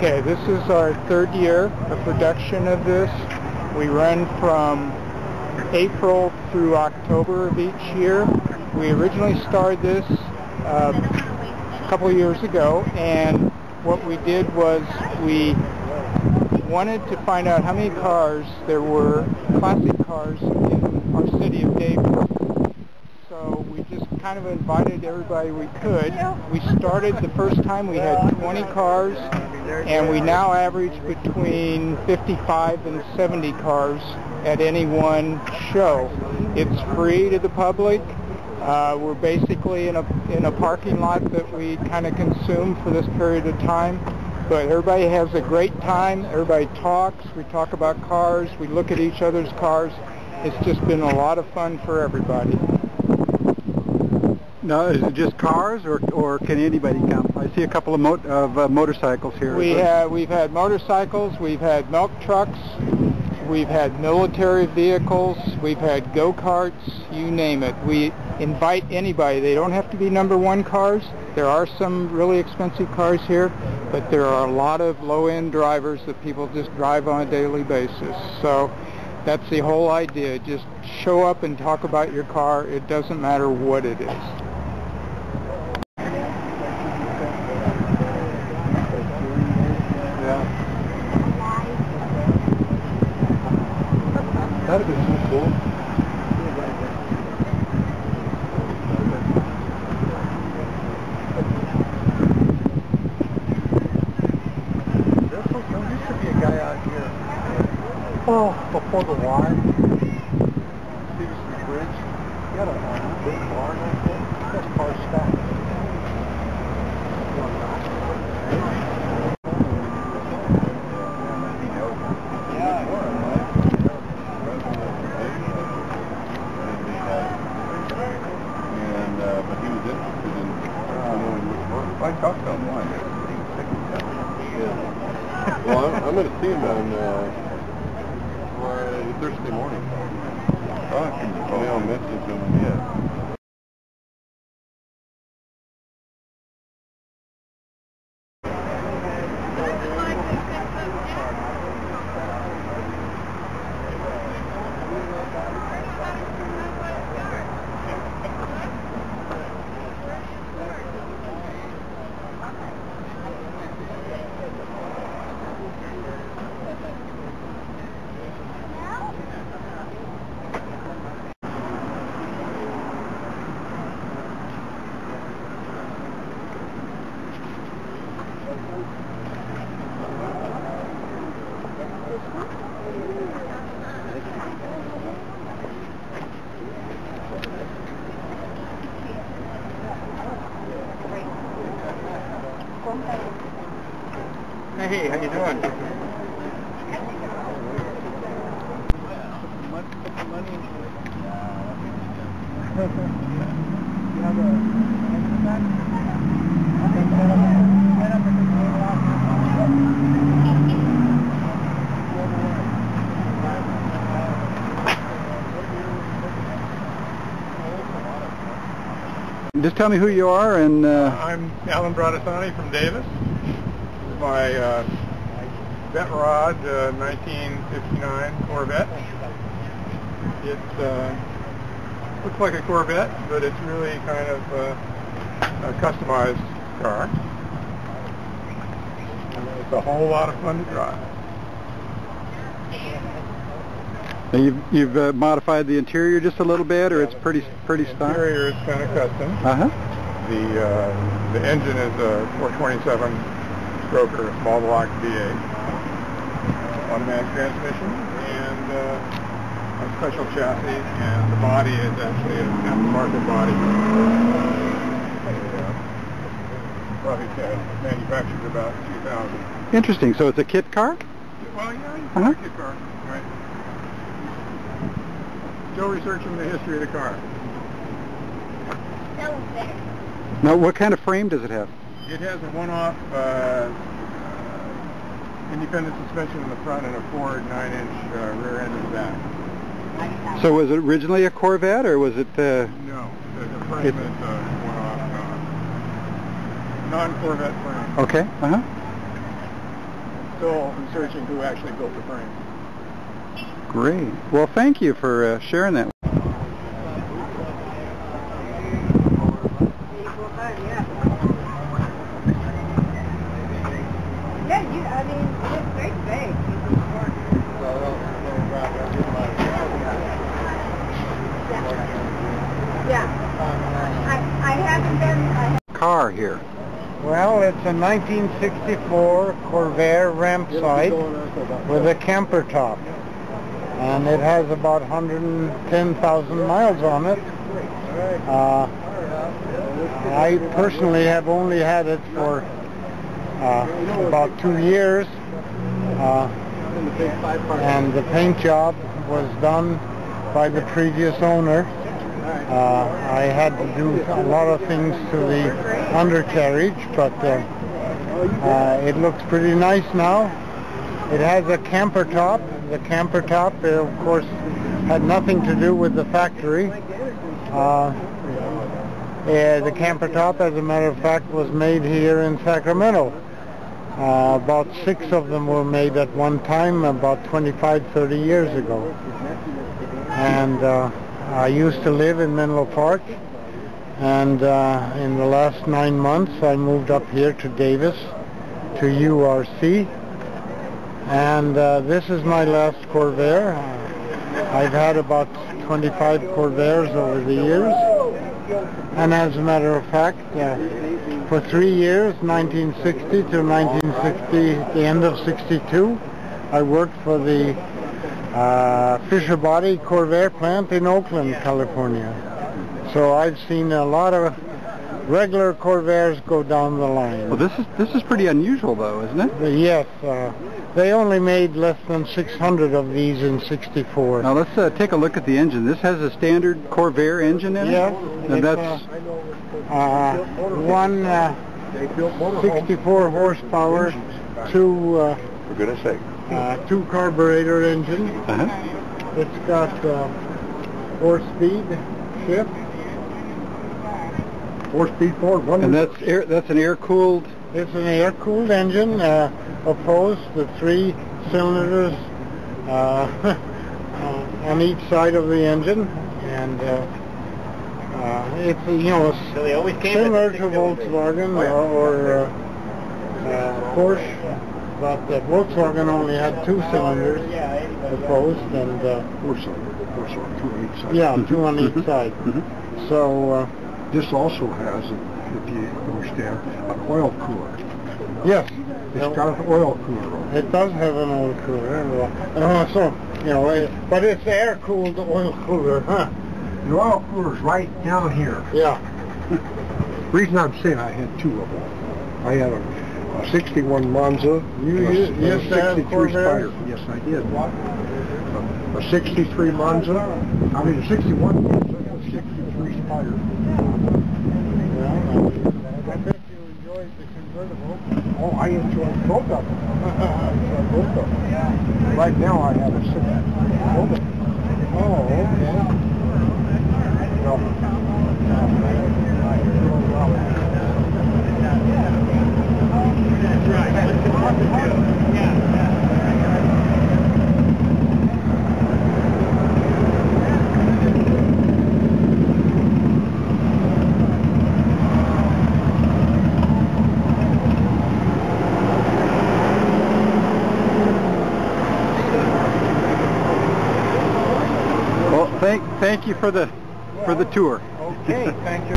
Okay, this is our third year of production of this. We run from April through October of each year. We originally started this a couple of years ago, and what we did was we wanted to find out how many cars there were, classic cars, in our city of Davis. So we just kind of invited everybody we could. We started the first time we had 20 cars, and we now average between 55 and 70 cars at any one show. It's free to the public. We're basically in a parking lot that we kind of consume for this period of time. But everybody has a great time. Everybody talks. We talk about cars. We look at each other's cars. It's just been a lot of fun for everybody. Now, is it just cars, or can anybody come? I see a couple of motorcycles here. We've had motorcycles, we've had milk trucks, we've had military vehicles, we've had go-karts, you name it. We invite anybody. They don't have to be number one cars. There are some really expensive cars here, but there are a lot of low-end drivers that people just drive on a daily basis. So that's the whole idea. Just show up and talk about your car. It doesn't matter what it is. That'd be so cool. There used to be a guy out here. Oh, before the Y. Stevenson Bridge. He had a big barn right there. That's car stacked. I talked to him once. Well, I'm going to see him on Thursday morning. I can message him yet. Hey, how you doing? Just tell me who you are, and I'm Alan Bradasani from Davis. This is my vet rod, 1959 Corvette. It looks like a Corvette, but it's really kind of a customized car. And it's a whole lot of fun to drive. you've modified the interior just a little bit, or it's pretty stock? The interior is kind of custom. The engine is a 427 stroker small block V8, automatic transmission, and a special chassis, and the body is actually an aftermarket body. Probably manufactured about 2000. Interesting. So it's a kit car? Well, yeah, it's a kit car, right? Still researching the history of the car. Now, what kind of frame does it have? It has a one-off independent suspension in the front and a Ford 9-inch rear end in the back. So was it originally a Corvette, or was it... No, the frame is one-off non-Corvette frame. Okay, still researching who actually built the frame. Great. Well, thank you for sharing that. I mean, it's very big. Yeah. I haven't been... Car here. Well, it's a 1964 Corvair Rampsite with a camper top. And it has about 110,000 miles on it. I personally have only had it for about 2 years. And the paint job was done by the previous owner. I had to do a lot of things to the undercarriage, but it looks pretty nice now. It has a camper top. The camper top, of course, had nothing to do with the factory. The camper top, as a matter of fact, was made here in Sacramento. About 6 of them were made at one time, about 25-30 years ago. And I used to live in Menlo Park, and in the last 9 months I moved up here to Davis, to URC, and this is my last Corvair. I've had about 25 Corvairs over the years, and as a matter of fact, for 3 years, 1960 to 1960, the end of 62, I worked for the Fisher Body Corvair plant in Oakland, California. So I've seen a lot of regular Corvairs go down the line. Well, this is pretty unusual, though, isn't it? Yes. They only made less than 600 of these in 64. Now let's take a look at the engine. This has a standard Corvair engine in it? Yes. And that's one 64 horsepower, two For goodness sake. 2 carburetor engine. It's got 4-speed shift. 4-speed forward. And that's an air-cooled. It's an air-cooled engine, opposed to 3 cylinders on each side of the engine, and it's similar to Volkswagen or Porsche. But Volkswagen only had 2 cylinders opposed, and 4 cylinder, 2 on each side. yeah, 2 on each side. So this also has, if you understand, an oil cooler. yes, It's got an oil cooler on it. it does have an oil cooler. But it's air cooled oil cooler, huh? The oil cooler's right down here. Yeah. The reason I'm saying I had 2 of them. I had a 61 Monza, You and used a to have 63 Corvairs? Spider. Yes, I did. A 63 Monza, I mean a 61 Monza, and a 63 Spider. Well, I bet you enjoyed the convertible. Oh, I enjoyed both of them. I enjoyed both of them. Right now I have a 6. Oh, okay. Well, thank you for the tour. Okay, thank you.